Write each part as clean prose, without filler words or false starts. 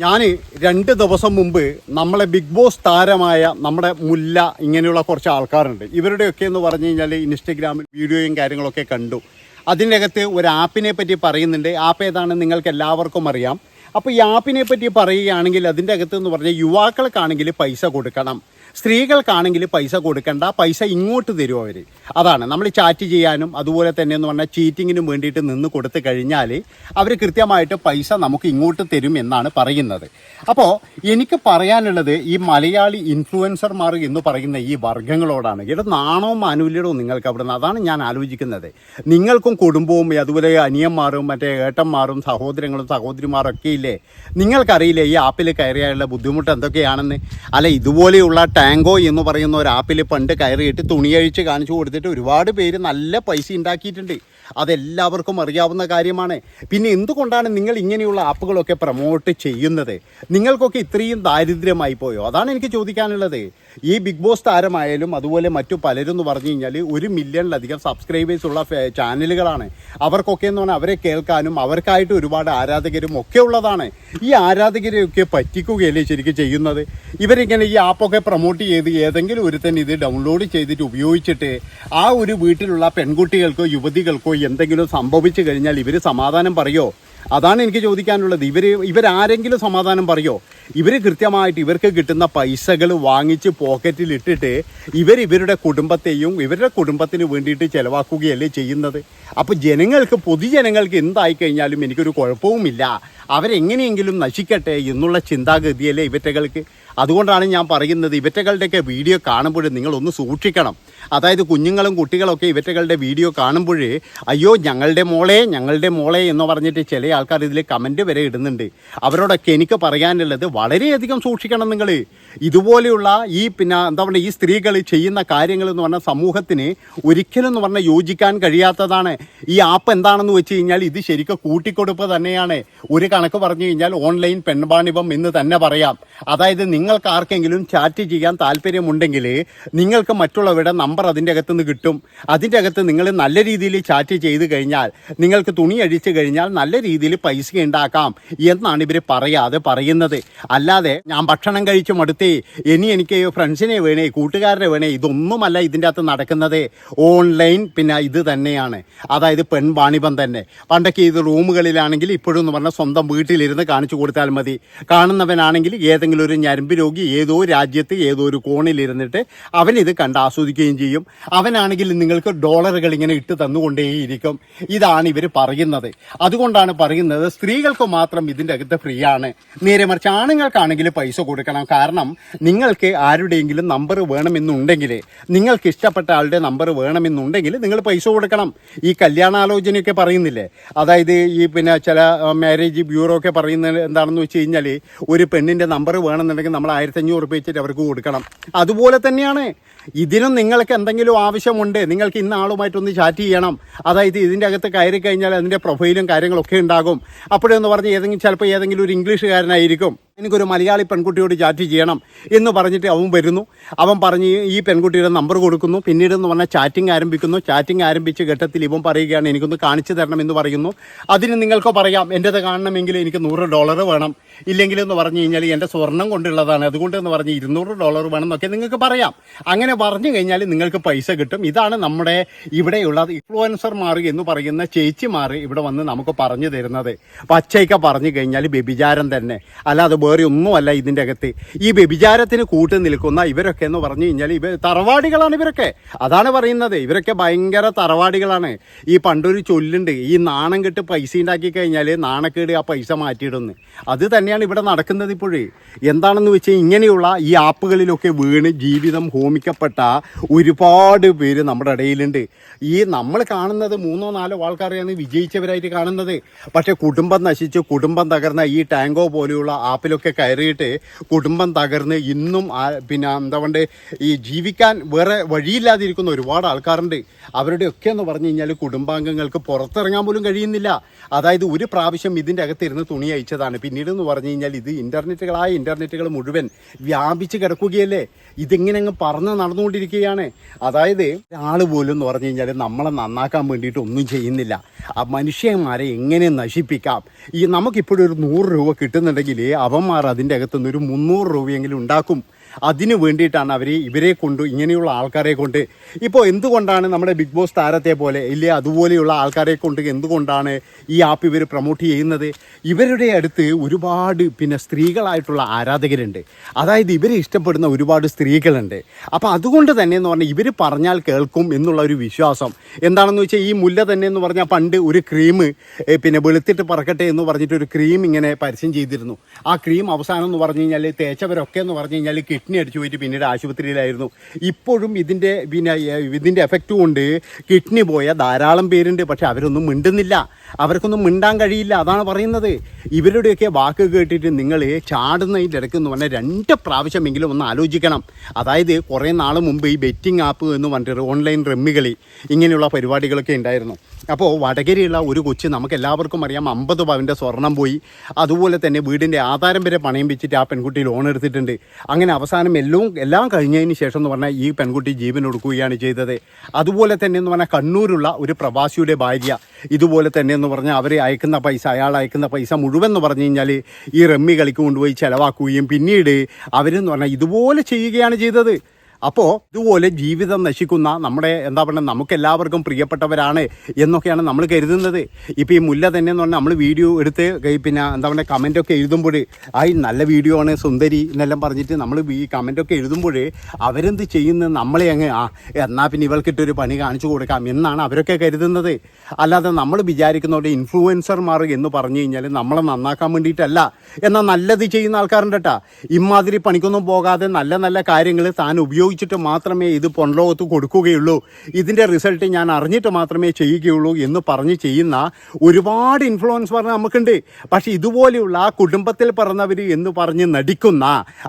ഞാൻ 2 ദിവസം മുമ്പ് നമ്മളെ ബിഗ് ബോസ് താരമായ നമ്മുടെ മുല്ല ഇങ്ങനെയുള്ള കുറച്ച് ആൾക്കാരുണ്ട്. ഇവരുടെയൊക്കെ എന്ന് പറഞ്ഞു കഴിഞ്ഞാൽ ഇൻസ്റ്റഗ്രാമിൽ വീഡിയോയും കാര്യങ്ങളൊക്കെ കണ്ടു. അതിനകത്ത് ഒരു ആപ്പിനെ പറ്റി പറയുന്നുണ്ട്. ആപ്പ് ഏതാണെന്ന് നിങ്ങൾക്ക് എല്ലാവർക്കും അറിയാം. അപ്പോൾ ഈ ആപ്പിനെ പറ്റി പറയുകയാണെങ്കിൽ അതിൻ്റെ അകത്ത് എന്ന് പറഞ്ഞാൽ യുവാക്കൾക്കാണെങ്കിൽ പൈസ കൊടുക്കണം, സ്ത്രീകൾക്കാണെങ്കിൽ പൈസ കൊടുക്കണ്ട, പൈസ ഇങ്ങോട്ട് തരും അവർ. അതാണ് നമ്മൾ ചാറ്റ് ചെയ്യാനും അതുപോലെ തന്നെ എന്ന് പറഞ്ഞാൽ ചീറ്റിങ്ങിനും വേണ്ടിയിട്ട് നിന്ന് കൊടുത്തു കഴിഞ്ഞാൽ അവർ കൃത്യമായിട്ട് പൈസ നമുക്ക് ഇങ്ങോട്ട് തരും എന്നാണ് പറയുന്നത്. അപ്പോൾ എനിക്ക് പറയാനുള്ളത് ഈ മലയാളി ഇൻഫ്ലുവൻസർമാർ എന്ന് പറയുന്ന ഈ വർഗ്ഗങ്ങളോടാണ്. ഇവിടെ നാണവും ആനുകൂല്യവും നിങ്ങൾക്ക് അവിടെ നിന്ന്, അതാണ് ഞാൻ ആലോചിക്കുന്നത്. നിങ്ങൾക്കും കുടുംബവും അതുപോലെ അനിയന്മാരും മറ്റേ ഏട്ടന്മാരും സഹോദരങ്ങളും സഹോദരിമാരും ഒക്കെ ഇല്ലേ? നിങ്ങൾക്കറിയില്ലേ ഈ ആപ്പിൽ കയറിയാലുള്ള ബുദ്ധിമുട്ട് എന്തൊക്കെയാണെന്ന്? അല്ല, ഇതുപോലെയുള്ള ടാങ്കോ എന്ന് പറയുന്ന ഒരു ആപ്പിൽ പണ്ട് കയറിയിട്ട് തുണിയഴിച്ച് കാണിച്ചു കൊടുത്തിട്ട് ഒരുപാട് പേര് നല്ല പൈസ ഉണ്ടാക്കിയിട്ടുണ്ട്. അതെല്ലാവർക്കും അറിയാവുന്ന കാര്യമാണ്. പിന്നെ എന്തുകൊണ്ടാണ് നിങ്ങൾ ഇങ്ങനെയുള്ള ആപ്പുകളൊക്കെ പ്രൊമോട്ട് ചെയ്യുന്നത്? നിങ്ങൾക്കൊക്കെ ഇത്രയും ദാരിദ്ര്യമായി പോയോ? അതാണ് എനിക്ക് ചോദിക്കാനുള്ളത്. ഈ ബിഗ് ബോസ് താരമായാലും അതുപോലെ മറ്റു പലരും എന്ന് പറഞ്ഞു കഴിഞ്ഞാൽ 1 മില്യണിലധികം സബ്സ്ക്രൈബേഴ്സ് ഉള്ള ചാനലുകളാണ്. അവർക്കൊക്കെ എന്ന് പറഞ്ഞാൽ അവരെ കേൾക്കാനും അവർക്കായിട്ട് ഒരുപാട് ആരാധകരും ഒക്കെ ഉള്ളതാണ്. ഈ ആരാധകരെയൊക്കെ പറ്റിക്കുകയല്ലേ ശരിക്കും ചെയ്യുന്നത്? ഇവരിങ്ങനെ ഈ ആപ്പൊക്കെ പ്രൊമോട്ട് ചെയ്ത് ഏതെങ്കിലും ഒരുത്തൻ ഇത് ഡൗൺലോഡ് ചെയ്തിട്ട് ഉപയോഗിച്ചിട്ട് ആ ഒരു വീട്ടിലുള്ള പെൺകുട്ടികൾക്കോ യുവതികൾക്കോ എന്തെങ്കിലും സംഭവിച്ചു കഴിഞ്ഞാൽ ഇവർ സമാധാനം പറയോ? അതാണ് എനിക്ക് ചോദിക്കാനുള്ളത്. ഇവരാരെങ്കിലും സമാധാനം പറയോ? ഇവർ കൃത്യമായിട്ട് ഇവർക്ക് കിട്ടുന്ന പൈസകൾ വാങ്ങിച്ച് പോക്കറ്റിലിട്ടിട്ട് ഇവരുടെ കുടുംബത്തെയും ഇവരുടെ കുടുംബത്തിന് വേണ്ടിയിട്ട് ചിലവാക്കുകയല്ലേ ചെയ്യുന്നത്. അപ്പോൾ പൊതുജനങ്ങൾക്ക് എന്തായി കഴിഞ്ഞാലും എനിക്കൊരു കുഴപ്പവുമില്ല, അവരെങ്ങനെയെങ്കിലും നശിക്കട്ടെ എന്നുള്ള ചിന്താഗതിയല്ലേ ഇവറ്റകൾക്ക്. അതുകൊണ്ടാണ് ഞാൻ പറയുന്നത്, ഇവറ്റകളുടെയൊക്കെ വീഡിയോ കാണുമ്പോൾ നിങ്ങളൊന്ന് സൂക്ഷിക്കണം. അതായത് കുഞ്ഞുങ്ങളും കുട്ടികളൊക്കെ ഇവറ്റകളുടെ വീഡിയോ കാണുമ്പോൾ അയ്യോ ഞങ്ങളുടെ മോളെ എന്ന് പറഞ്ഞിട്ട് ചില ആൾക്കാർ ഇതിൽ കമൻറ്റ് വരെ ഇടുന്നുണ്ട്. അവരോടൊക്കെ എനിക്ക് പറയാനുള്ളത് വളരെയധികം സൂക്ഷിക്കണം നിങ്ങൾ. ഇതുപോലെയുള്ള ഈ എന്താ പറയുക, ഈ സ്ത്രീകൾ ചെയ്യുന്ന കാര്യങ്ങൾ എന്ന് പറഞ്ഞാൽ സമൂഹത്തിന് ഒരിക്കലും എന്ന് പറഞ്ഞാൽ യോജിക്കാൻ കഴിയാത്തതാണ്. ഈ ആപ്പ് എന്താണെന്ന് വെച്ച് കഴിഞ്ഞാൽ ഇത് ശരിക്കും കൂട്ടിക്കൊടുപ്പ് തന്നെയാണ്. ഒരു കണക്ക് പറഞ്ഞു കഴിഞ്ഞാൽ ഓൺലൈൻ പെൺവാണിഭം എന്ന് തന്നെ പറയാം. അതായത് നിങ്ങൾക്ക് ആർക്കെങ്കിലും ചാറ്റ് ചെയ്യാൻ താല്പര്യമുണ്ടെങ്കിൽ നിങ്ങൾക്ക് മറ്റുള്ളവരുടെ നമ്പർ അതിൻ്റെ അകത്തുനിന്ന് കിട്ടും. അതിൻ്റെ അകത്ത് നിങ്ങൾ നല്ല രീതിയിൽ ചാറ്റ് ചെയ്ത് കഴിഞ്ഞാൽ നിങ്ങൾക്ക് തുണി അഴിച്ചു കഴിഞ്ഞാൽ നല്ല രീതിയിൽ പൈസ ഉണ്ടാക്കാം എന്നാണ് ഇവർ പറയുന്നത്. അല്ലാതെ ഞാൻ ഭക്ഷണം കഴിച്ച് മടുത്തേ, ഇനി എനിക്ക് ഫ്രണ്ട്സിനെ വേണേ, കൂട്ടുകാരനെ വേണേ, ഇതൊന്നുമല്ല ഇതിൻ്റെ അകത്ത് നടക്കുന്നത്. ഓൺലൈൻ ഇത് തന്നെയാണ്. അതായത് പെൺവാണിഭം തന്നെ. പണ്ടൊക്കെ ഇത് റൂമുകളിലാണെങ്കിൽ ഇപ്പോഴും എന്ന് പറഞ്ഞാൽ സ്വന്തം വീട്ടിലിരുന്ന് കാണിച്ചു കൊടുത്താൽ മതി. കാണുന്നവനാണെങ്കിൽ ഏതെങ്കിലും ഒരു ഞരമ്പ് രോഗി ഏതോ രാജ്യത്ത് ഏതോ ഒരു കോണിലിരുന്നിട്ട് അവനിത് കണ്ട് ആസ്വദിക്കുകയും ചെയ്യും. അവനാണെങ്കിൽ നിങ്ങൾക്ക് ഡോളറുകൾ ഇങ്ങനെ ഇട്ട് തന്നുകൊണ്ടേയിരിക്കും. ഇതാണ് ഇവർ പറയുന്നത്. അതുകൊണ്ടാണ് പറയുന്നത് സ്ത്രീകൾക്ക് മാത്രം ഇതിൻ്റെ അകത്ത് ഫ്രീ ആണ്. നേരെ മറിച്ച് ആണുങ്ങൾക്കാണെങ്കിൽ പൈസ കൊടുക്കണം. കാരണം നിങ്ങൾക്ക് ആരുടെയെങ്കിലും നമ്പർ വേണമെന്നുണ്ടെങ്കിൽ, നിങ്ങൾക്ക് ഇഷ്ടപ്പെട്ട ആളുടെ നമ്പർ വേണമെന്നുണ്ടെങ്കിൽ നിങ്ങൾ പൈസ കൊടുക്കണം. ഈ കല്യാണാലോചനയൊക്കെ പറയുന്നില്ലേ, അതായത് ഈ ചില മാരേജ് ബ്യൂറോ ഒക്കെ പറയുന്നത് എന്താണെന്ന് വെച്ച് കഴിഞ്ഞാൽ ഒരു പെണ്ണിൻ്റെ നമ്പർ വേണമെന്നുണ്ടെങ്കിൽ നമ്മൾ 1500 രൂപ വെച്ചിട്ട് അവർക്ക് കൊടുക്കണം. അതുപോലെ തന്നെയാണ് ഇതിനും നിങ്ങൾക്ക് എന്തെങ്കിലും ആവശ്യമുണ്ട്, നിങ്ങൾക്ക് ഇന്ന ആളുമായിട്ടൊന്ന് ചാറ്റ് ചെയ്യണം. അതായത് ഇതിൻ്റെ അകത്ത് കയറി കഴിഞ്ഞാൽ അതിൻ്റെ പ്രൊഫൈലും കാര്യങ്ങളൊക്കെ ഉണ്ടാകും. അപ്പോഴെന്ന് പറഞ്ഞ് ചിലപ്പോൾ ഏതെങ്കിലും ഒരു ഇംഗ്ലീഷുകാരനായിരിക്കും, എനിക്കൊരു മലയാളി പെൺകുട്ടിയോട് ചാറ്റ് ചെയ്യണം എന്ന് പറഞ്ഞിട്ട് അവൻ വരുന്നു. അവൻ പറഞ്ഞ് ഈ പെൺകുട്ടിയുടെ നമ്പർ കൊടുക്കുന്നു. പിന്നീട് എന്ന് പറഞ്ഞാൽ ചാറ്റിംഗ് ആരംഭിക്കുന്നു. ചാറ്റിംഗ് ആരംഭിച്ച ഘട്ടത്തിൽ ഇവൻ പറയുകയാണ് എനിക്കൊന്ന് കാണിച്ചു തരണം എന്ന് പറയുന്നു. അതിന് നിങ്ങൾക്ക് പറയാം എൻ്റെത് കാണണമെങ്കിൽ എനിക്ക് $100 വേണം, ഇല്ലെങ്കിൽ എന്ന് പറഞ്ഞു കഴിഞ്ഞാൽ എൻ്റെ സ്വർണം കൊണ്ടുള്ളതാണ്, അതുകൊണ്ട് എന്ന് പറഞ്ഞ് $200 വേണം എന്നൊക്കെ നിങ്ങൾക്ക് പറയാം. അങ്ങനെ പറഞ്ഞു കഴിഞ്ഞാൽ നിങ്ങൾക്ക് പൈസ കിട്ടും. ഇതാണ് നമ്മുടെ ഇവിടെയുള്ള ഇൻഫ്ലുവൻസർമാർ എന്ന് പറയുന്ന ചേച്ചിമാർ ഇവിടെ വന്ന് നമുക്ക് പറഞ്ഞു തരുന്നത്. പച്ചയ്ക്ക പറഞ്ഞു കഴിഞ്ഞാൽ വ്യഭിചാരം തന്നെ, അല്ലാതെ വേറെ ഒന്നുമല്ല ഇതിൻ്റെ അകത്ത്. ഈ വ്യഭിചാരത്തിന് കൂട്ടു നിൽക്കുന്ന ഇവരൊക്കെ എന്ന് പറഞ്ഞു കഴിഞ്ഞാൽ തറവാടികളാണ് ഇവരൊക്കെ. അതാണ് പറയുന്നത്, ഇവരൊക്കെ ഭയങ്കര തറവാടികളാണ്. ഈ പണ്ടൊരു ചൊല്ലുണ്ട്, ഈ നാണം കെട്ട് പൈസ ഉണ്ടാക്കി കഴിഞ്ഞാൽ നാണക്കേട് ആ പൈസ മാറ്റിയിടുന്നു. അത് തന്നെയാണ് ഇവിടെ നടക്കുന്നത് ഇപ്പോഴേ. എന്താണെന്ന് വെച്ചാൽ ഇങ്ങനെയുള്ള ഈ ആപ്പുകളിലൊക്കെ വീണ് ജീവിതം ഹോമിക്കപ്പെട്ട ഒരുപാട് പേര് നമ്മുടെ ഇടയിലുണ്ട്. ഈ നമ്മൾ കാണുന്നത് 3-4 ആൾക്കാരെയാണ് വിജയിച്ചവരായിട്ട് കാണുന്നത്. പക്ഷേ കുടുംബം നശിച്ച് കുടുംബം തകർന്ന ഈ ടാങ്കോ പോലെയുള്ള ആപ്പിലൊക്കെ കയറിയിട്ട് കുടുംബം തകർന്ന് ഇന്നും എന്താ പറയുക, ഈ ജീവിക്കാൻ വേറെ വഴിയില്ലാതിരിക്കുന്ന ഒരുപാട് ആൾക്കാരുണ്ട്. അവരുടെയൊക്കെ എന്ന് പറഞ്ഞു കഴിഞ്ഞാൽ കുടുംബാംഗങ്ങൾക്ക് പുറത്തിറങ്ങാൻ പോലും കഴിയുന്നില്ല. അതായത് ഒരു പ്രാവശ്യം ഇതിൻ്റെ അകത്തിരുന്ന് തുണി അയച്ചതാണ്, പിന്നീട് എന്ന് പറഞ്ഞു കഴിഞ്ഞാൽ ഇത് ഇൻ്റർനെറ്റുകൾ മുഴുവൻ വ്യാപിച്ച് കിടക്കുകയല്ലേ. ഇതിങ്ങനെ അങ്ങ് പറഞ്ഞ് നടന്നുകൊണ്ടിരിക്കുകയാണ്. അതായത് ഒരാൾ പോലും എന്ന് പറഞ്ഞു കഴിഞ്ഞാൽ നമ്മളെ നന്നാക്കാൻ വേണ്ടിയിട്ട് ഒന്നും ചെയ്യുന്നില്ല. ആ മനുഷ്യന്മാരെ എങ്ങനെ നശിപ്പിക്കാം. നമുക്കിപ്പോഴും ഒരു 100 രൂപ കിട്ടുന്നുണ്ടെങ്കിൽ അവന്മാർ അതിൻ്റെ അകത്തുനിന്ന് ഒരു 300 രൂപയെങ്കിലും ഉണ്ടാക്കും. അതിനു വേണ്ടിയിട്ടാണ് ഇവരെ കൊണ്ട്, ഇങ്ങനെയുള്ള ആൾക്കാരെ കൊണ്ട്, ഇപ്പോൾ എന്തുകൊണ്ടാണ് നമ്മുടെ ബിഗ് ബോസ് താരത്തെ പോലെ ഇല്ലേ അതുപോലെയുള്ള ആൾക്കാരെ കൊണ്ട് എന്തുകൊണ്ടാണ് ഈ ആപ്പ് ഇവർ പ്രൊമോട്ട് ചെയ്യുന്നത്? ഇവരുടെ അടുത്ത് ഒരുപാട് സ്ത്രീകളായിട്ടുള്ള ആരാധകരുണ്ട്. അതായത് ഇവരെ ഇഷ്ടപ്പെടുന്ന ഒരുപാട് സ്ത്രീകളുണ്ട്. അപ്പോൾ അതുകൊണ്ട് തന്നെ എന്ന് പറഞ്ഞാൽ ഇവർ പറഞ്ഞാൽ കേൾക്കും എന്നുള്ള ഒരു വിശ്വാസം എന്താണെന്ന് വെച്ചാൽ, ഈ മുല്ല തന്നെ എന്ന് പറഞ്ഞാൽ പണ്ട് ഒരു ക്രീം വെളുത്തിട്ട് പറക്കട്ടെ എന്ന് പറഞ്ഞിട്ട് ഒരു ക്രീം ഇങ്ങനെ പരസ്യം ചെയ്തിരുന്നു. ആ ക്രീം അവസാനം എന്ന് പറഞ്ഞു കഴിഞ്ഞാൽ തേച്ചവരൊക്കെ എന്ന് പറഞ്ഞു കഴിഞ്ഞാൽ കിഡ്നി അടിച്ചു പോയിട്ട് പിന്നീട് ആശുപത്രിയിലായിരുന്നു. ഇപ്പോഴും ഇതിൻ്റെ എഫക്റ്റ് കൊണ്ട് കിഡ്നി പോയ ധാരാളം പേരുണ്ട്. പക്ഷെ അവരൊന്നും മിണ്ടുന്നില്ല, അവർക്കൊന്നും മിണ്ടാൻ കഴിയില്ല. അതാണ് പറയുന്നത്. ഇവരുടെയൊക്കെ വാക്ക് കേട്ടിട്ട് നിങ്ങൾ ചാടുന്നതിൻ്റെ ഇടയ്ക്ക് എന്ന് പറഞ്ഞാൽ 2 പ്രാവശ്യമെങ്കിലും ഒന്ന് ആലോചിക്കണം. അതായത് കുറേ നാൾ മുമ്പ് ഈ ബെറ്റിംഗ് ആപ്പ് എന്ന് പറഞ്ഞിട്ട് ഓൺലൈൻ റമ്മികളി ഇങ്ങനെയുള്ള പരിപാടികളൊക്കെ ഉണ്ടായിരുന്നു. അപ്പോൾ വടകരയുള്ള ഒരു കൊച്ച്, നമുക്ക് എല്ലാവർക്കും അറിയാം, 50 പവൻ്റെ സ്വർണം പോയി. അതുപോലെ തന്നെ വീടിൻ്റെ ആധാരം വരെ പണയം വെച്ചിട്ട് ആ പെൺകുട്ടി ലോൺ എടുത്തിട്ടുണ്ട്. അങ്ങനെ അവസാനം എല്ലാം കഴിഞ്ഞതിന് ശേഷം എന്ന് പറഞ്ഞാൽ ഈ പെൺകുട്ടി ജീവൻ ഒടുക്കുകയാണ് ചെയ്തത്. അതുപോലെ തന്നെ എന്ന് പറഞ്ഞാൽ കണ്ണൂരുള്ള ഒരു പ്രവാസിയുടെ ഭാര്യ ഇതുപോലെ തന്നെ എന്ന് പറഞ്ഞാൽ അയാൾ അയക്കുന്ന പൈസ മുഴുവൻ എന്ന് പറഞ്ഞു കഴിഞ്ഞാൽ ഈ റമ്മി കളിക്ക് കൊണ്ടുപോയി ചിലവാക്കുകയും പിന്നീട് അവരെന്ന് പറഞ്ഞാൽ ഇതുപോലെ ചെയ്യുകയാണ് ചെയ്തത്. അപ്പോൾ ഇതുപോലെ ജീവിതം നശിക്കുന്ന നമുക്കെല്ലാവർക്കും പ്രിയപ്പെട്ടവരാണ് എന്നൊക്കെയാണ് നമ്മൾ കരുതുന്നത്. ഇപ്പോൾ ഈ മുല്ല തന്നെ എന്ന് പറഞ്ഞാൽ നമ്മൾ വീഡിയോ എടുത്ത് കമൻറ്റൊക്കെ എഴുതുമ്പോൾ നല്ല വീഡിയോ ആണ് സുന്ദരി എന്നെല്ലാം പറഞ്ഞിട്ട് നമ്മൾ ഈ കമൻറ്റൊക്കെ എഴുതുമ്പോൾ അവരെന്ത് ചെയ്യുന്നത്, നമ്മളെ എന്നാൽ പിന്നെ ഇവൾക്കിട്ടൊരു പണി കാണിച്ചു കൊടുക്കാം എന്നാണ് അവരൊക്കെ കരുതുന്നത്. അല്ലാതെ നമ്മൾ വിചാരിക്കുന്നവരുടെ ഇൻഫ്ലുവൻസർമാർ എന്ന് പറഞ്ഞു കഴിഞ്ഞാൽ നമ്മളെ നന്നാക്കാൻ വേണ്ടിയിട്ടല്ല. എന്നാൽ നല്ലത് ചെയ്യുന്ന ആൾക്കാരുണ്ട് കേട്ടോ. ഇമാതിരി പണിക്കൊന്നും പോകാതെ നല്ല കാര്യങ്ങൾ താൻ ഉപയോഗിച്ചിട്ട് മാത്രമേ ഇത് പൊൻലോകത്ത് കൊടുക്കുകയുള്ളൂ, ഇതിൻ്റെ റിസൾട്ട് ഞാൻ അറിഞ്ഞിട്ട് മാത്രമേ ചെയ്യുകയുള്ളൂ എന്ന് പറഞ്ഞ് ചെയ്യുന്ന ഒരുപാട് ഇൻഫ്ലുവൻസർ നമുക്കുണ്ട്. പക്ഷേ ഇതുപോലെയുള്ള കുടുംബത്തിൽ പറഞ്ഞവർ എന്ന് പറഞ്ഞ് നടിക്കുന്ന,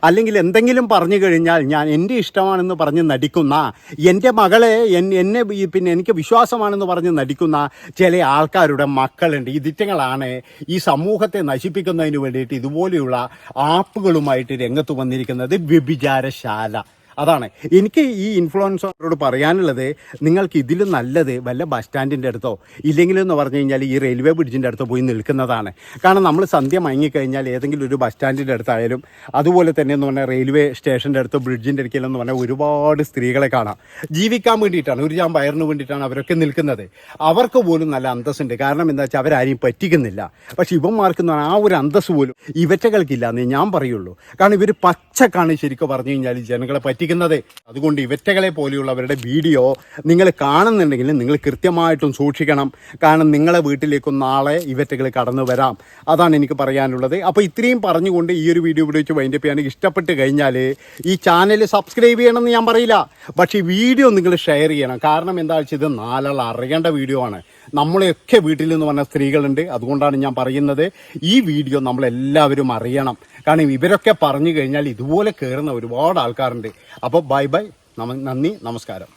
അല്ലെങ്കിൽ എന്തെങ്കിലും പറഞ്ഞു കഴിഞ്ഞാൽ എൻ്റെ ഇഷ്ടമാണെന്ന് പറഞ്ഞ് നടിക്കുന്ന, എൻ്റെ മകളെ എനിക്ക് വിശ്വാസമാണെന്ന് പറഞ്ഞ് നടിക്കുന്ന ചില ആൾക്കാരുടെ മക്കളുണ്ട്. ഇതിറ്റങ്ങളാണ് ഈ സമൂഹത്തെ നശിപ്പിക്കുന്നതിന് വേണ്ടിയിട്ട് ഇതുപോലെയുള്ള ആപ്പുകളുമായിട്ട് രംഗത്ത് വന്നിരിക്കുന്നത്. വ്യഭിചാരശാല. അതാണ് എനിക്ക് ഈ ഇൻഫ്ലുവൻസറോട് പറയാനുള്ളത്. നിങ്ങൾക്ക് ഇതിലും നല്ലത് വല്ല ബസ് സ്റ്റാൻഡിൻ്റെ അടുത്തോ ഇല്ലെങ്കിലെന്ന് പറഞ്ഞു കഴിഞ്ഞാൽ ഈ റെയിൽവേ ബ്രിഡ്ജിൻ്റെ അടുത്തോ പോയി നിൽക്കുന്നതാണ്. കാരണം നമ്മൾ സന്ധ്യ മയങ്ങിക്കഴിഞ്ഞാൽ ഏതെങ്കിലും ഒരു ബസ് സ്റ്റാൻഡിൻ്റെ അടുത്തായാലും അതുപോലെ തന്നെ എന്ന് പറഞ്ഞാൽ റെയിൽവേ സ്റ്റേഷൻ്റെ അടുത്തോ ബ്രിഡ്ജിൻ്റെ അടുക്കലെന്ന് പറഞ്ഞാൽ ഒരുപാട് സ്ത്രീകളെ കാണാം. ജീവിക്കാൻ വേണ്ടിയിട്ടാണ്, ഒരു ജാം വയറിന് വേണ്ടിയിട്ടാണ് അവരൊക്കെ നിൽക്കുന്നത്. അവർക്ക് പോലും നല്ല അന്തസ്സുണ്ട്. കാരണം എന്താ വെച്ചാൽ അവരാരെയും പറ്റിക്കുന്നില്ല. പക്ഷേ ഇവന്മാർക്ക് ആ ഒരു അന്തസ്സ് പോലും ഇവറ്റകൾക്കില്ല എന്നേ ഞാൻ പറയുള്ളൂ. കാരണം ഇവർ പച്ചക്കാണ് ശരിക്കും പറഞ്ഞു കഴിഞ്ഞാൽ ജനങ്ങളെ പറ്റിക്കുന്നത്. അതുകൊണ്ട് ഇവറ്റകളെ പോലെയുള്ളവരുടെ വീഡിയോ നിങ്ങൾ കാണുന്നുണ്ടെങ്കിൽ നിങ്ങൾ കൃത്യമായിട്ടും സൂക്ഷിക്കണം. കാരണം നിങ്ങളെ വീട്ടിലേക്കും നാളെ ഇവറ്റകൾ കടന്നു വരാം. അതാണ് എനിക്ക് പറയാനുള്ളത്. അപ്പോൾ ഇത്രയും പറഞ്ഞുകൊണ്ട് ഈ ഒരു വീഡിയോ ഇവിടെ വെച്ച് വൈൻഡപ്പ് ചെയ്യാൻ ഇഷ്ടപ്പെട്ട് കഴിഞ്ഞാൽ ഈ ചാനൽ സബ്സ്ക്രൈബ് ചെയ്യണമെന്ന് ഞാൻ പറയില്ല, പക്ഷേ ഈ വീഡിയോ നിങ്ങൾ ഷെയർ ചെയ്യണം. കാരണം എന്താ വെച്ചാൽ ഇത് നാലാൾ അറിയേണ്ട വീഡിയോ ആണ്. നമ്മളെയൊക്കെ വീട്ടിൽ നിന്ന് പറഞ്ഞ സ്ത്രീകളുണ്ട്. അതുകൊണ്ടാണ് ഞാൻ പറയുന്നത് ഈ വീഡിയോ നമ്മളെല്ലാവരും അറിയണം. കാരണം ഇവരൊക്കെ പറഞ്ഞു കഴിഞ്ഞാൽ ഇതുപോലെ കയറുന്ന ഒരുപാട് ആൾക്കാരുണ്ട്. അപ്പോൾ ബൈ, നന്ദി, നമസ്കാരം.